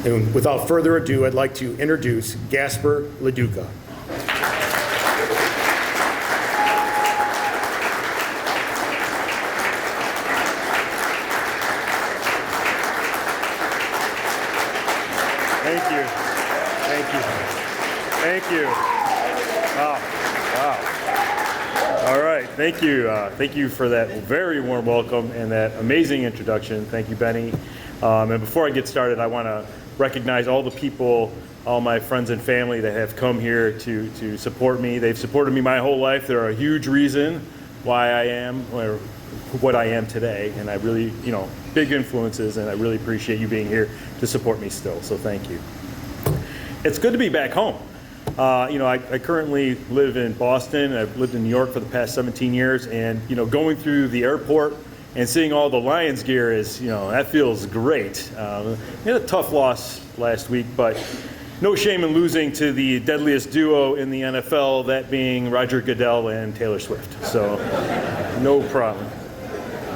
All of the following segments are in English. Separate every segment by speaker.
Speaker 1: And without further ado, I'd like to introduce Gaspare LoDuca.
Speaker 2: Thank you. Thank you. Thank you. Wow. Wow. All right. Thank you. Thank you for that very warm welcome and that amazing introduction. Thank you, Benny. And before I get started, I want to recognize all the people, all my friends and family that have come here to support me. They've supported me my whole life. They're a huge reason why I am or what I am today. And I really, big influences, and I really appreciate you being here to support me still. So thank you. It's good to be back home. I currently live in Boston. I've lived in New York for the past 17 years. And, going through the airport and seeing all the Lions gear is, that feels great. We had a tough loss last week, but no shame in losing to the deadliest duo in the NFL, that being Roger Goodell and Taylor Swift. So no problem.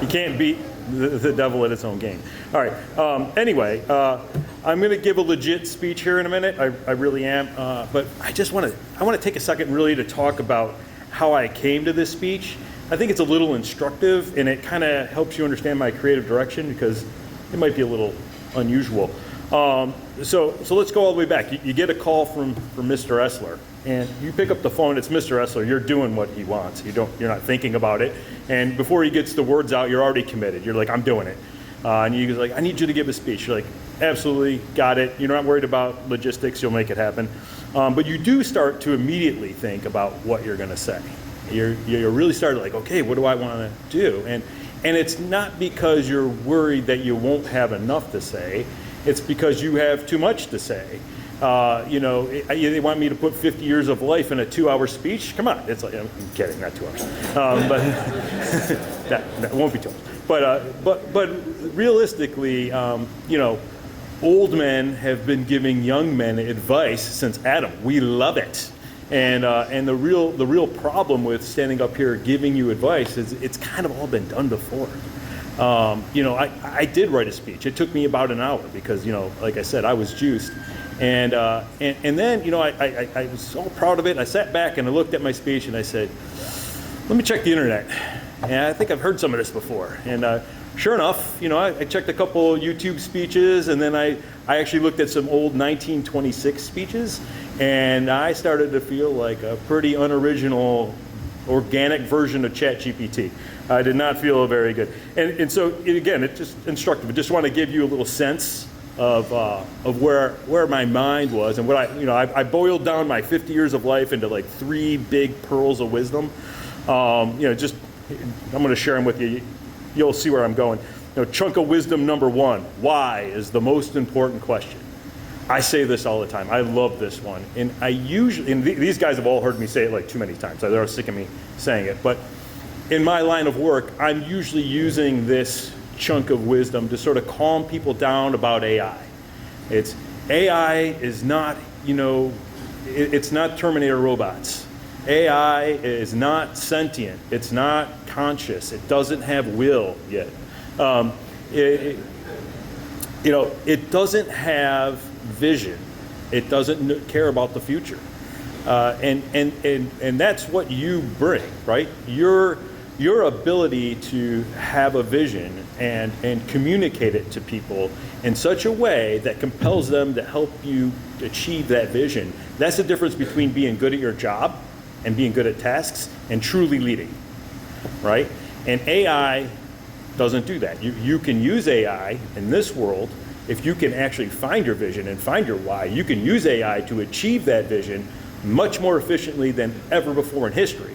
Speaker 2: You can't beat the devil at its own game. All right. Anyway, I'm going to give a legit speech here in a minute. I really am. But I want to take a second really to talk about how I came to this speech. I think it's a little instructive, and it kind of helps you understand my creative direction because it might be a little unusual. So let's go all the way back. You get a call from Mr. Essler, and you pick up the phone. It's Mr. Essler. You're doing what he wants. You're not thinking about it. And before he gets the words out, you're already committed. You're like, I'm doing it. And he's like, I need you to give a speech. You're like, absolutely, got it. You're not worried about logistics. You'll make it happen. But you do start to immediately think about what you're going to say. You're really started like, okay, what do I want to do? And it's not because you're worried that you won't have enough to say. It's because you have too much to say. They want me to put 50 years of life in a 2-hour speech. Come on, it's like, I'm kidding, not 2 hours. But that won't be 2 hours. But realistically, old men have been giving young men advice since Adam. We love it. And the real problem with standing up here giving you advice is it's kind of all been done before. I did write a speech. It took me about an hour because, like I said, I was juiced. And then, I was so proud of it. I sat back and I looked at my speech and I said, let me check the internet. And I think I've heard some of this before. And sure enough, I checked a couple YouTube speeches, and then I actually looked at some old 1926 speeches, and I started to feel like a pretty unoriginal, organic version of ChatGPT. I did not feel very good. And so, again, it's just instructive. I just want to give you a little sense of where my mind was and what I boiled down my 50 years of life into like 3 big pearls of wisdom. I'm going to share them with you. You'll see where I'm going. Chunk of wisdom number 1, why is the most important question. I say this all the time. I love this one. And these guys have all heard me say it like too many times. They're sick of me saying it. But in my line of work, I'm usually using this chunk of wisdom to sort of calm people down about AI. AI is not, it's not Terminator robots. AI is not sentient. It's not conscious. It doesn't have will yet. It doesn't have vision. It doesn't care about the future. And that's what you bring, right? Your ability to have a vision and communicate it to people in such a way that compels them to help you achieve that vision. That's the difference between being good at your job and being good at tasks and truly leading, right? And AI doesn't do that. You can use AI in this world if you can actually find your vision and find your why. You can use AI to achieve that vision much more efficiently than ever before in history.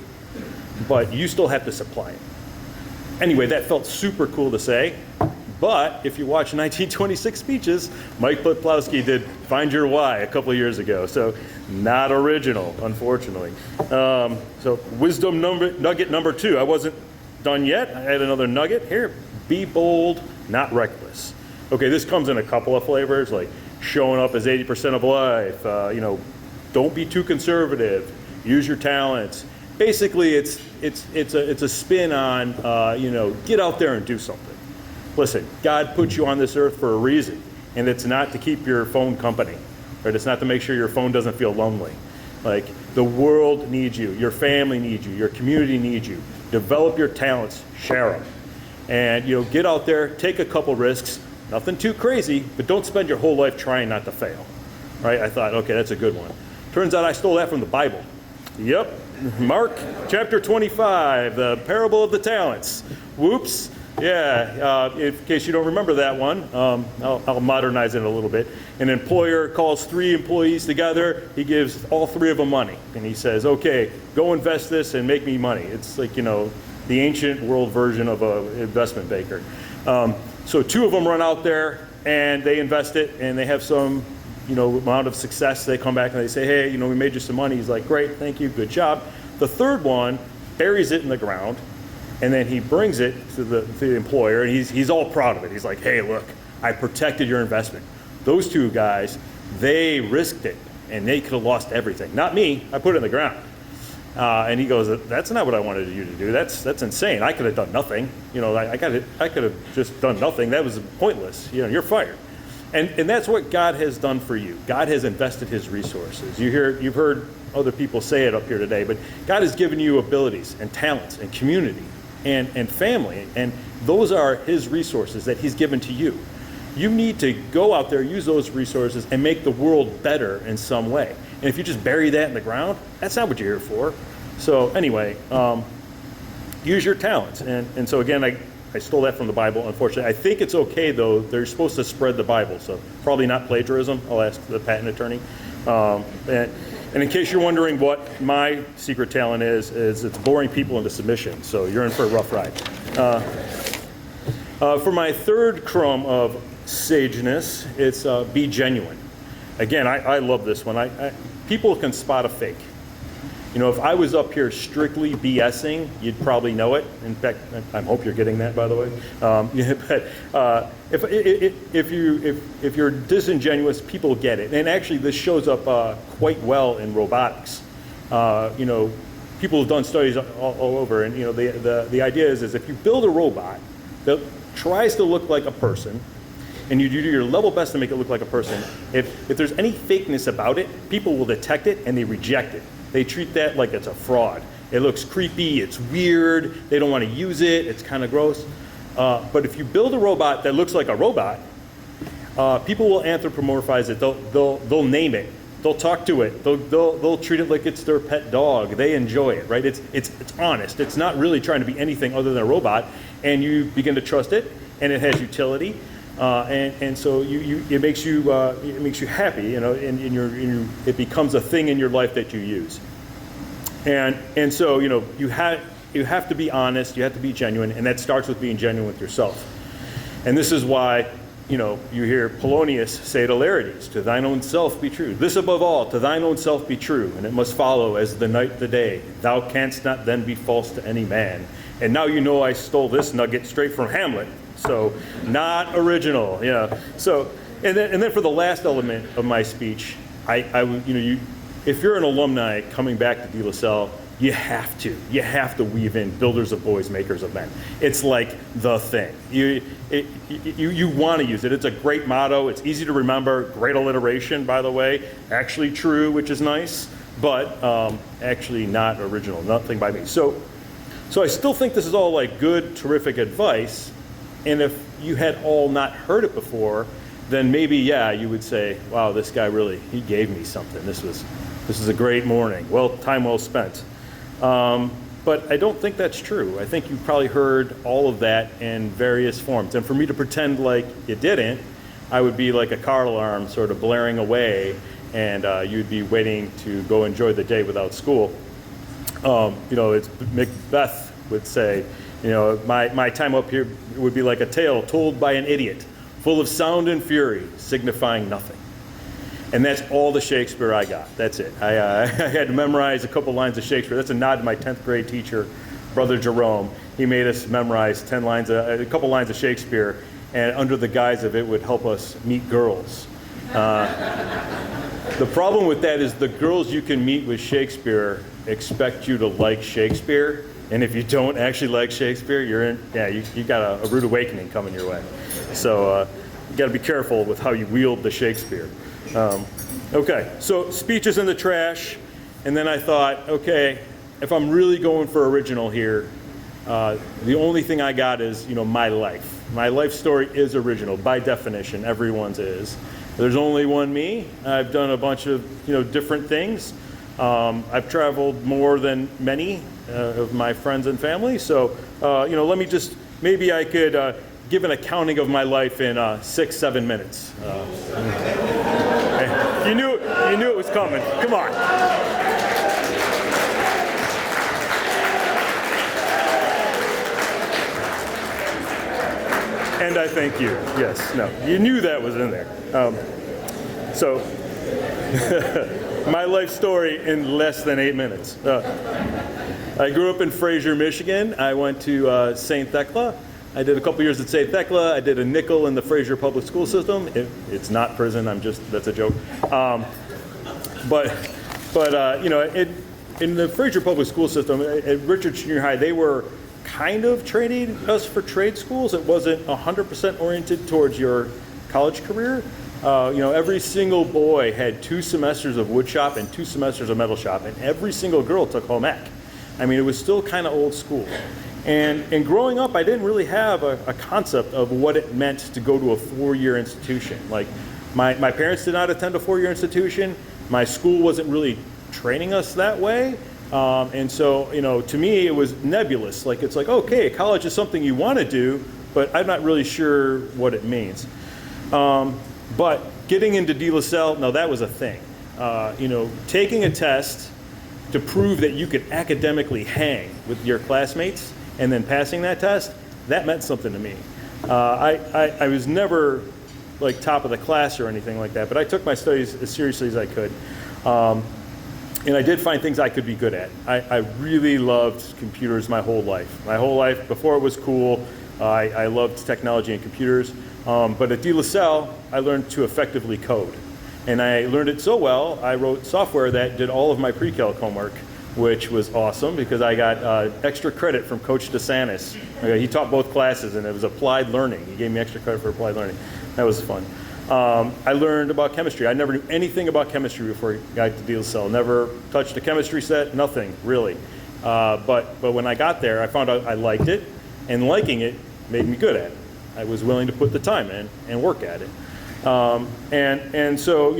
Speaker 2: But you still have to supply it. Anyway, that felt super cool to say. But if you watch 1926 speeches, Mike Plotowski did Find Your Why a couple of years ago. So not original, unfortunately. So wisdom nugget number 2. I wasn't done yet. I had another nugget here. Be bold, not reckless. Okay, this comes in a couple of flavors, like showing up as 80% of life. Don't be too conservative. Use your talents. Basically, it's a spin on get out there and do something. Listen, God put you on this earth for a reason. and it's not to keep your phone company, right? It's not to make sure your phone doesn't feel lonely. Like, the world needs you, your family needs you, your community needs you. Develop your talents, share them. And get out there, take a couple risks, nothing too crazy, but don't spend your whole life trying not to fail, right? I thought, okay, that's a good one. Turns out I stole that from the Bible. Yep, Mark chapter 25, the parable of the talents. Whoops. Yeah, in case you don't remember that one, I'll modernize it a little bit. An employer calls 3 employees together. He gives all 3 of them money. And he says, okay, go invest this and make me money. It's like, the ancient world version of an investment banker. So 2 of them run out there and they invest it and they have some amount of success. They come back and they say, hey, we made you some money. He's like, great, thank you, good job. The 3rd one buries it in the ground, and then he brings it to the employer, and he's all proud of it. He's like, hey, look, I protected your investment. Those 2 guys, they risked it, and they could have lost everything. Not me, I put it in the ground. And he goes, that's not what I wanted you to do. That's insane. I could have done nothing. I could have just done nothing. That was pointless. You're fired. And that's what God has done for you. God has invested his resources. You've heard other people say it up here today, but God has given you abilities and talents and community and family, and those are his resources that he's given to you. You need to go out there, use those resources, and make the world better in some way. And if you just bury that in the ground, that's not what you're here for. So anyway, use your talents. And so again, I stole that from the Bible, unfortunately. I think it's okay, though. They're supposed to spread the Bible, so probably not plagiarism. I'll ask the patent attorney. And in case you're wondering what my secret talent is it's boring people into submission. So you're in for a rough ride. For my 3rd crumb of sageness, it's be genuine. Again, I love this one. People can spot a fake. If I was up here strictly BSing, you'd probably know it. In fact, I hope you're getting that, by the way. But if you're disingenuous, people get it. And actually, this shows up quite well in robotics. People have done studies all over, and the idea is if you build a robot that tries to look like a person, and you do your level best to make it look like a person, if there's any fakeness about it, people will detect it and they reject it. They treat that like it's a fraud. It looks creepy, it's weird, they don't want to use it, it's kind of gross. But if you build a robot that looks like a robot, people will anthropomorphize it, they'll name it, they'll talk to it, they'll treat it like it's their pet dog, they enjoy it, right? It's honest, it's not really trying to be anything other than a robot, and you begin to trust it, and it has utility. And so it makes you happy, and it becomes a thing in your life that you use. And so you have to be honest, you have to be genuine, and that starts with being genuine with yourself. And this is why you hear Polonius say to Laertes, to thine own self be true. This above all, to thine own self be true, and it must follow as the night the day. Thou canst not then be false to any man. And now I stole this nugget straight from Hamlet. So not original, yeah. So and then for the last element of my speech, if you're an alumni coming back to DLSL, you have to weave in builders of boys, makers of men. It's like the thing. You want to use it. It's a great motto. It's easy to remember. Great alliteration, by the way. Actually true, which is nice, but actually not original. Nothing by me. So I still think this is all like good, terrific advice. And if you had all not heard it before, then maybe, you would say, wow, this guy he gave me something. This is a great morning. Time well spent. But I don't think that's true. I think you've probably heard all of that in various forms. And for me to pretend like you didn't, I would be like a car alarm sort of blaring away, and you'd be waiting to go enjoy the day without school. It's Macbeth would say, my time up here would be like a tale told by an idiot, full of sound and fury, signifying nothing. And that's all the Shakespeare I got. That's it. I had to memorize a couple lines of Shakespeare. That's a nod to my 10th grade teacher, Brother Jerome. He made us memorize a couple lines of Shakespeare, and under the guise of it would help us meet girls. The problem with that is the girls you can meet with Shakespeare expect you to like Shakespeare. And if you don't actually like Shakespeare, you got a rude awakening coming your way. So you got to be careful with how you wield the Shakespeare. Okay, so speeches in the trash, and then I thought, okay, if I'm really going for original here, the only thing I got is, my life. My life story is original by definition. Everyone's is. There's only one me. I've done a bunch of different things. I've traveled more than many of my friends and family. So let me just, maybe I could give an accounting of my life in 6-7 minutes. You knew it was coming. Come on. And I thank you. Yes, no, you knew that was in there. So, my life story in less than 8 minutes. I grew up in Fraser, Michigan. I went to St. Thecla. I did a couple years at St. Thecla. I did a nickel in the Fraser public school system. It's not prison. That's a joke. In the Fraser public school system at Richards Junior High, they were kind of training us for trade schools. It wasn't 100% oriented towards your college career. Every single boy had 2 semesters of wood shop and 2 semesters of metal shop, and every single girl took home ec. I mean, it was still kind of old school. And growing up, I didn't really have a concept of what it meant to go to a 4-year institution. Like, my parents did not attend a 4-year institution. My school wasn't really training us that way. And so, to me, it was nebulous. Like, it's like, okay, college is something you want to do, but I'm not really sure what it means. But getting into DLS, no, that was a thing. Taking a test to prove that you could academically hang with your classmates and then passing that test, that meant something to me. I was never like top of the class or anything like that, but I took my studies as seriously as I could. And I did find things I could be good at. I really loved computers my whole life. My whole life, before it was cool, I loved technology and computers. But at DLS, I learned to effectively code. And I learned it so well, I wrote software that did all of my pre-calc homework, which was awesome because I got extra credit from Coach DeSantis. He taught both classes, and it was applied learning. He gave me extra credit for applied learning. That was fun. I learned about chemistry. I never knew anything about chemistry before I got to DLS. Never touched a chemistry set, nothing, really. But when I got there, I found out I liked it, and liking it made me good at it. I was willing to put the time in and work at it. And so,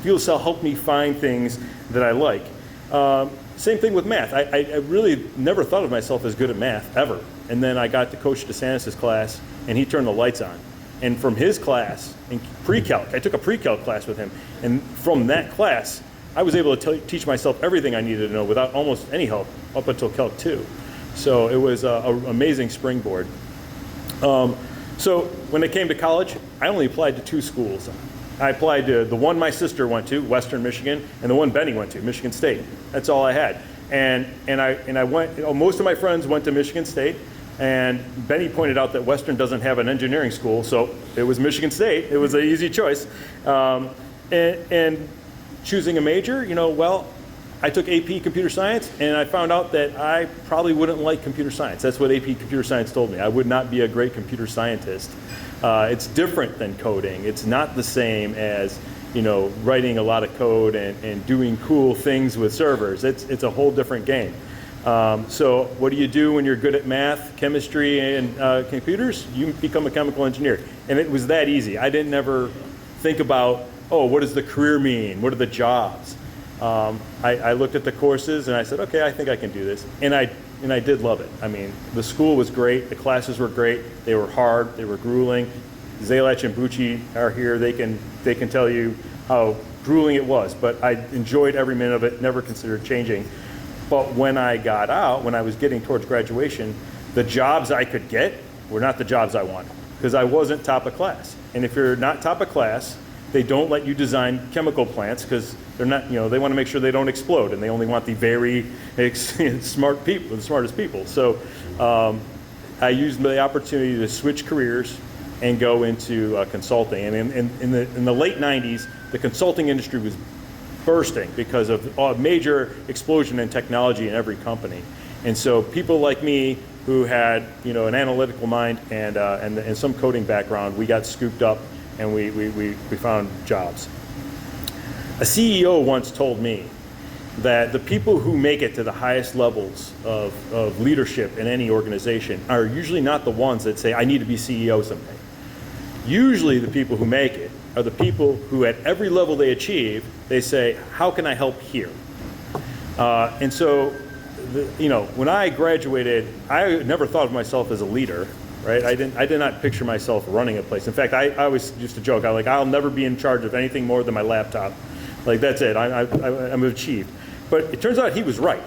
Speaker 2: DLS helped me find things that I like. Same thing with math. I really never thought of myself as good at math, ever. And then I got to Coach DeSantis' class, and he turned the lights on. And from his class, in pre-calc, I took a pre-calc class with him, and from that class, I was able to teach myself everything I needed to know without almost any help up until Calc 2. So it was an amazing springboard. So when it came to college, I only applied to 2 schools. I applied to the one my sister went to, Western Michigan, and the one Benny went to, Michigan State. That's all I had. And I went, most of my friends went to Michigan State, and Benny pointed out that Western doesn't have an engineering school, so it was Michigan State. It was an easy choice. And choosing a major, I took AP Computer Science, and I found out that I probably wouldn't like computer science. That's what AP Computer Science told me. I would not be a great computer scientist. It's different than coding. It's not the same as, writing a lot of code and doing cool things with servers. It's a whole different game. So what do you do when you're good at math, chemistry, and computers? You become a chemical engineer. And it was that easy. I didn't ever think about, what does the career mean? What are the jobs? I looked at the courses and I said, okay, I think I can do this. And I did love it. I mean, the school was great. The classes were great. They were hard. They were grueling. Zalach and Bucci are here. They can tell you how grueling it was. But I enjoyed every minute of it. Never considered changing. But when I got out, when I was getting towards graduation, the jobs I could get were not the jobs I wanted because I wasn't top of class. And if you're not top of class, they don't let you design chemical plants because they're not, they want to make sure they don't explode, and they only want the very smart people, the smartest people. So I used the opportunity to switch careers and go into consulting. And in the late 90s, the consulting industry was bursting because of a major explosion in technology in every company. And so people like me who had an analytical mind and some coding background, we got scooped up and we found jobs. A CEO once told me that the people who make it to the highest levels of leadership in any organization are usually not the ones that say, I need to be CEO someday. Usually the people who make it are the people who at every level they achieve, they say, how can I help here? And so, when I graduated, I never thought of myself as a leader, right? I did not picture myself running a place. In fact, I always used to joke, I'll never be in charge of anything more than my laptop. Like, that's it, I'm achieved. But it turns out he was right.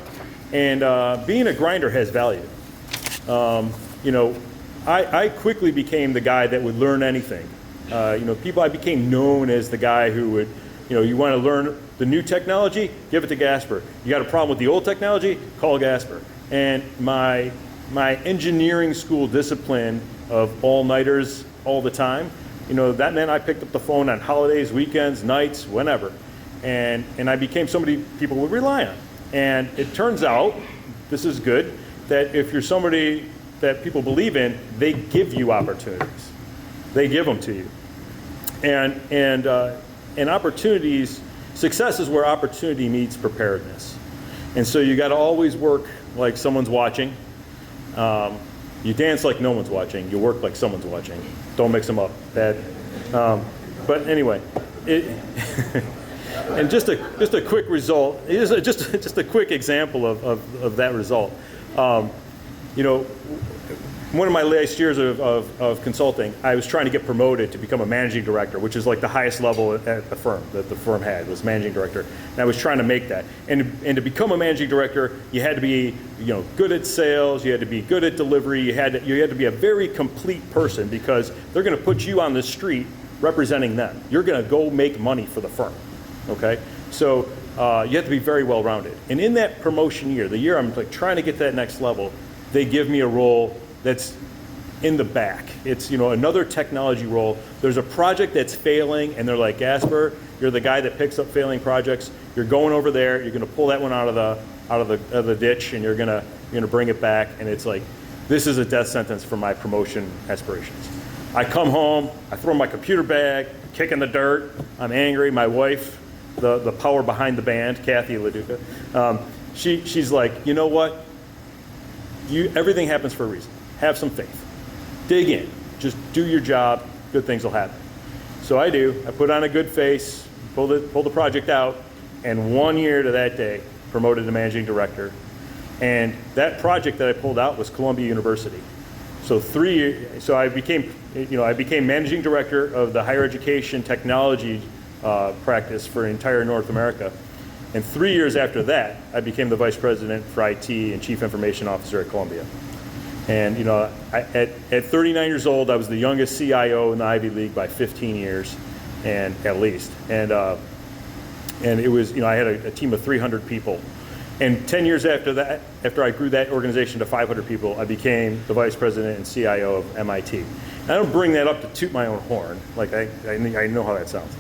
Speaker 2: And being a grinder has value. I quickly became the guy that would learn anything. I became known as the guy who would, you want to learn the new technology, give it to Gaspare. You got a problem with the old technology, call Gaspare. And my engineering school discipline of all-nighters all the time, that meant I picked up the phone on holidays, weekends, nights, whenever. And I became somebody people would rely on. And it turns out, this is good, that if you're somebody that people believe in, they give you opportunities. They give them to you. And opportunities, success is where opportunity meets preparedness. And so you got to always work like someone's watching. You dance like no one's watching. You work like someone's watching. Don't mix them up. Bad. But anyway, and just a quick result, just a quick example of that result. One of my last years of consulting, I was trying to get promoted to become a managing director, which is like the highest level at the firm that the firm had, was managing director. And I was trying to make that. And to become a managing director, you had to be good at sales, you had to be good at delivery, you had to be a very complete person, because they're going to put you on the street representing them. You're going to go make money for the firm. Okay? So you have to be very well-rounded. And in that promotion year, the year I'm like trying to get to that next level, they give me a role that's in the back. It's another technology role. There's a project that's failing, and they're like, Gaspare, you're the guy that picks up failing projects. You're going over there. You're going to pull that one out of the ditch, and you're going to bring it back. And it's like, this is a death sentence for my promotion aspirations. I come home. I throw my computer bag, kick in the dirt. I'm angry. My wife, the power behind the band, Gaspare LoDuca, she's like, you know what? Everything happens for a reason. Have some faith. Dig in. Just do your job. Good things will happen. So I do. I put on a good face, pull the project out, and 1 year to that day, promoted to managing director. And that project that I pulled out was Columbia University. So 3 years. So I became managing director of the higher education technology practice for entire North America. And 3 years after that, I became the vice president for IT and chief information officer at Columbia. And at 39 years old, I was the youngest CIO in the Ivy League by 15 years, and at least. And it was, I had a team of 300 people. And 10 years after that, after I grew that organization to 500 people, I became the vice president and CIO of MIT. And I don't bring that up to toot my own horn, like I know how that sounds.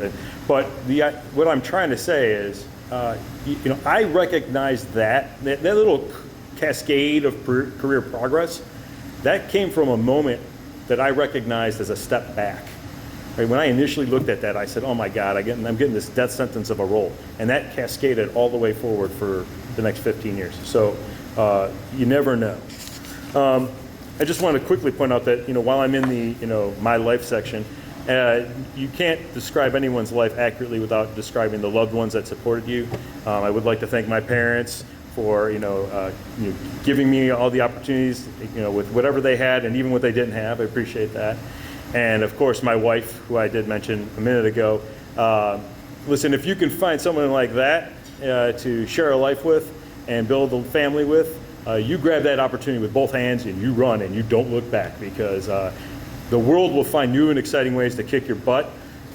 Speaker 2: But what I'm trying to say is, I recognize that little cascade of career progress, that came from a moment that I recognized as a step back. Right? When I initially looked at that, I said, oh my God, I'm getting this death sentence of a role. And that cascaded all the way forward for the next 15 years. So you never know. I just want to quickly point out that, while I'm in the, my life section, you can't describe anyone's life accurately without describing the loved ones that supported you. I would like to thank my parents for giving me all the opportunities, with whatever they had and even what they didn't have. I appreciate that. And of course, my wife, who I did mention a minute ago. Listen, if you can find someone like that to share a life with and build a family with, you grab that opportunity with both hands and you run and you don't look back, because the world will find new and exciting ways to kick your butt.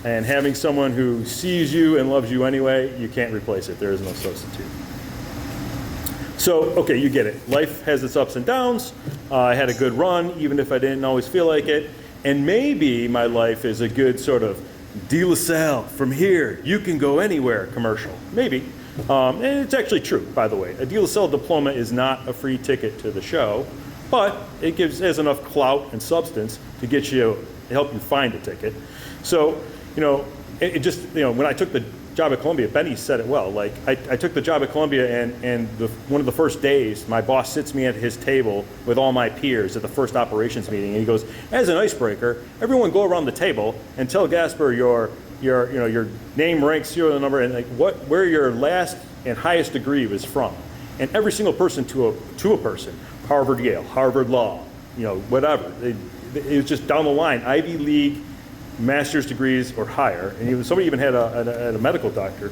Speaker 2: And having someone who sees you and loves you anyway, you can't replace it. There is no substitute. So, okay, you get it. Life has its ups and downs. I had a good run, even if I didn't always feel like it. And maybe my life is a good sort of DLS, from here, you can go anywhere commercial. Maybe. And it's actually true, by the way. A DLS diploma is not a free ticket to the show. but it has enough clout and substance to help you find a ticket. So, it just, when I took the job at Columbia, Benny said it well. Like, I took the job at Columbia, and one of the first days, my boss sits me at his table with all my peers at the first operations meeting, and he goes, as an icebreaker, everyone go around the table and tell Gaspar your name, rank, serial number, and like where your last and highest degree was from. And every single person to a person, Harvard, Yale, Harvard Law, whatever. It was just down the line, Ivy League, master's degrees or higher, and somebody even had a medical doctor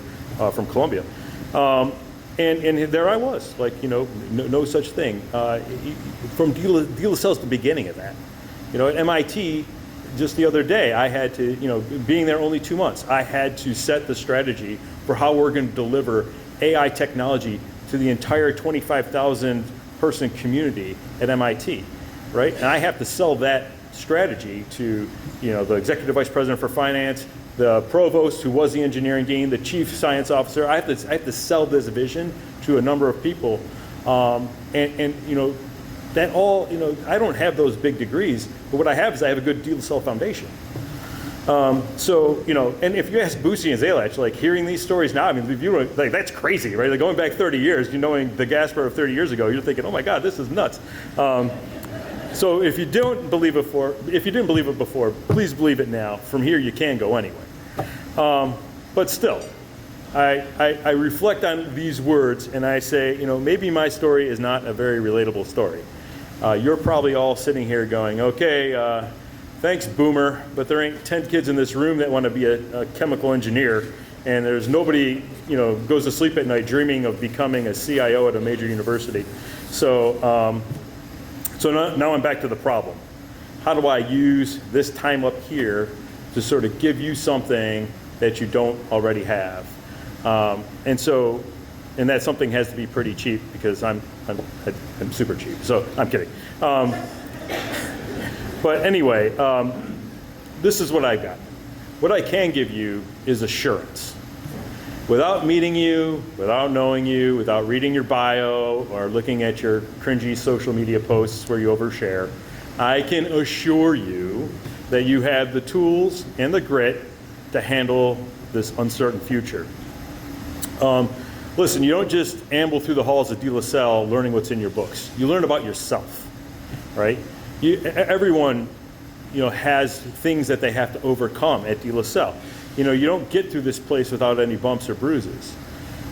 Speaker 2: from Columbia, and there I was, like, no such thing. From DLSL's the beginning of that. At MIT, just the other day, I had to, being there only 2 months, I had to set the strategy for how we're going to deliver AI technology to the entire 25,000 person community at MIT, right? And I have to sell that strategy to the executive vice president for finance, the provost who was the engineering dean, the chief science officer. I have to sell this vision to a number of people, that all, I don't have those big degrees, but what I have is I have a good DLSL foundation. And if you ask Boosie and Zalach, like, hearing these stories now, I mean, like, that's crazy, right? Like, going back 30 years, knowing the Gaspar of 30 years ago, you're thinking, oh my God, this is nuts. So if you didn't believe it before, please believe it now. From here, you can go anyway. But still, I reflect on these words and I say, maybe my story is not a very relatable story. You're probably all sitting here going, okay, thanks, Boomer, but there ain't 10 kids in this room that want to be a chemical engineer, and there's nobody, goes to sleep at night dreaming of becoming a CIO at a major university. So now I'm back to the problem. How do I use this time up here to sort of give you something that you don't already have? And that something has to be pretty cheap, because I'm super cheap. So I'm kidding. But anyway, this is what I got. What I can give you is assurance. Without meeting you, without knowing you, without reading your bio or looking at your cringy social media posts where you overshare, I can assure you that you have the tools and the grit to handle this uncertain future. Listen, you don't just amble through the halls of DLSL learning what's in your books. You learn about yourself, right? Everyone, has things that they have to overcome at DLSL. You don't get through this place without any bumps or bruises.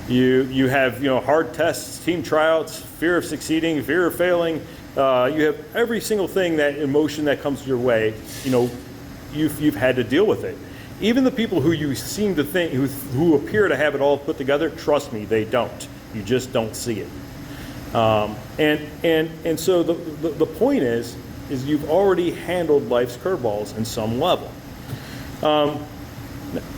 Speaker 2: You have, hard tests, team tryouts, fear of succeeding, fear of failing. You have every single thing, that emotion that comes your way, you've had to deal with it. Even the people who you seem to think, who appear to have it all put together, trust me, they don't. You just don't see it. And so the point is you've already handled life's curveballs in some level.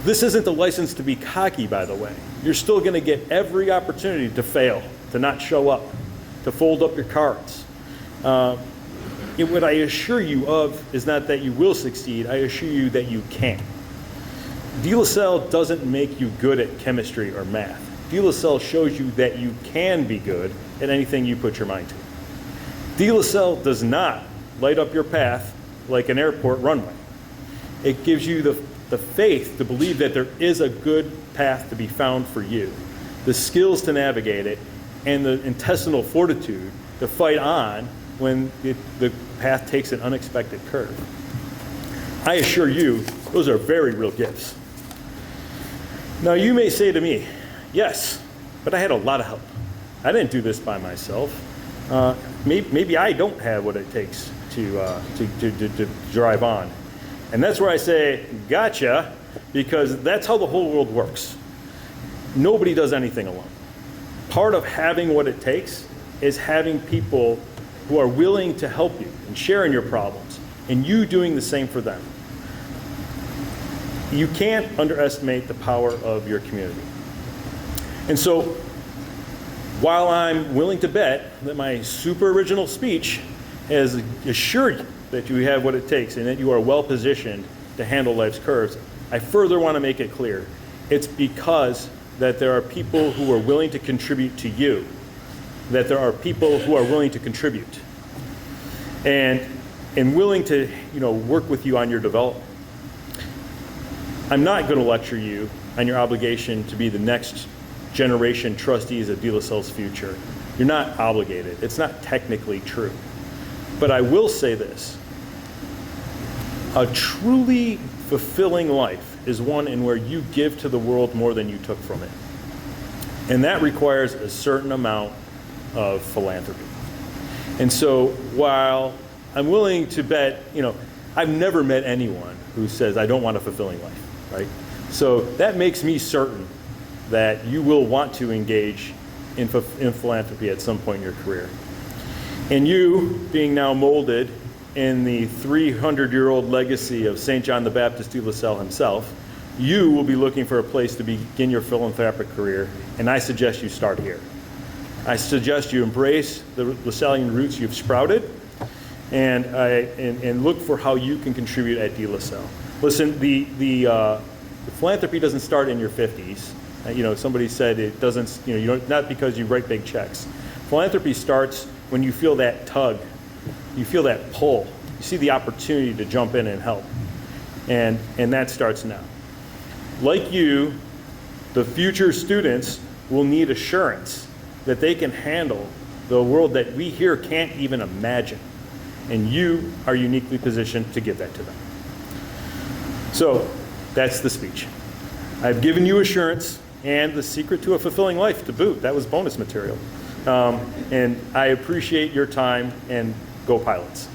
Speaker 2: This isn't the license to be cocky, by the way. You're still going to get every opportunity to fail, to not show up, to fold up your cards. What I assure you of is not that you will succeed, I assure you that you can. DLSL doesn't make you good at chemistry or math. DLSL shows you that you can be good at anything you put your mind to. DLSL does not light up your path like an airport runway. It gives you the faith to believe that there is a good path to be found for you, the skills to navigate it, and the intestinal fortitude to fight on when the path takes an unexpected curve. I assure you, those are very real gifts. Now, you may say to me, yes, but I had a lot of help. I didn't do this by myself. Maybe I don't have what it takes to drive on. And that's where I say, gotcha, because that's how the whole world works. Nobody does anything alone. Part of having what it takes is having people who are willing to help you and sharing your problems, and you doing the same for them. You can't underestimate the power of your community. And so, while I'm willing to bet that my super original speech has assured you that you have what it takes and that you are well positioned to handle life's curves, I further want to make it clear. It's because that there are people who are willing to contribute to you, that there are people who are willing to contribute. and willing to, work with you on your development. I'm not going to lecture you on your obligation to be the next generation trustees of DLS's future. You're not obligated. It's not technically true. But I will say this. A truly fulfilling life is one in where you give to the world more than you took from it. And that requires a certain amount of philanthropy. And so while I'm willing to bet, I've never met anyone who says, I don't want a fulfilling life, right? So that makes me certain that you will want to engage in philanthropy at some point in your career. And you, being now molded in the 300-year-old legacy of St. John the Baptist de La Salle himself, you will be looking for a place to begin your philanthropic career, and I suggest you start here. I suggest you embrace the LaSallian roots you've sprouted, and look for how you can contribute at de La Salle. Listen, the philanthropy doesn't start in your 50s. Somebody said it doesn't. Not because you write big checks. Philanthropy starts when you feel that tug, you feel that pull, you see the opportunity to jump in and help, and that starts now. Like you, the future students will need assurance that they can handle the world that we here can't even imagine. And you are uniquely positioned to give that to them. So that's the speech. I've given you assurance and the secret to a fulfilling life to boot. That was bonus material. And I appreciate your time, and go Pilots.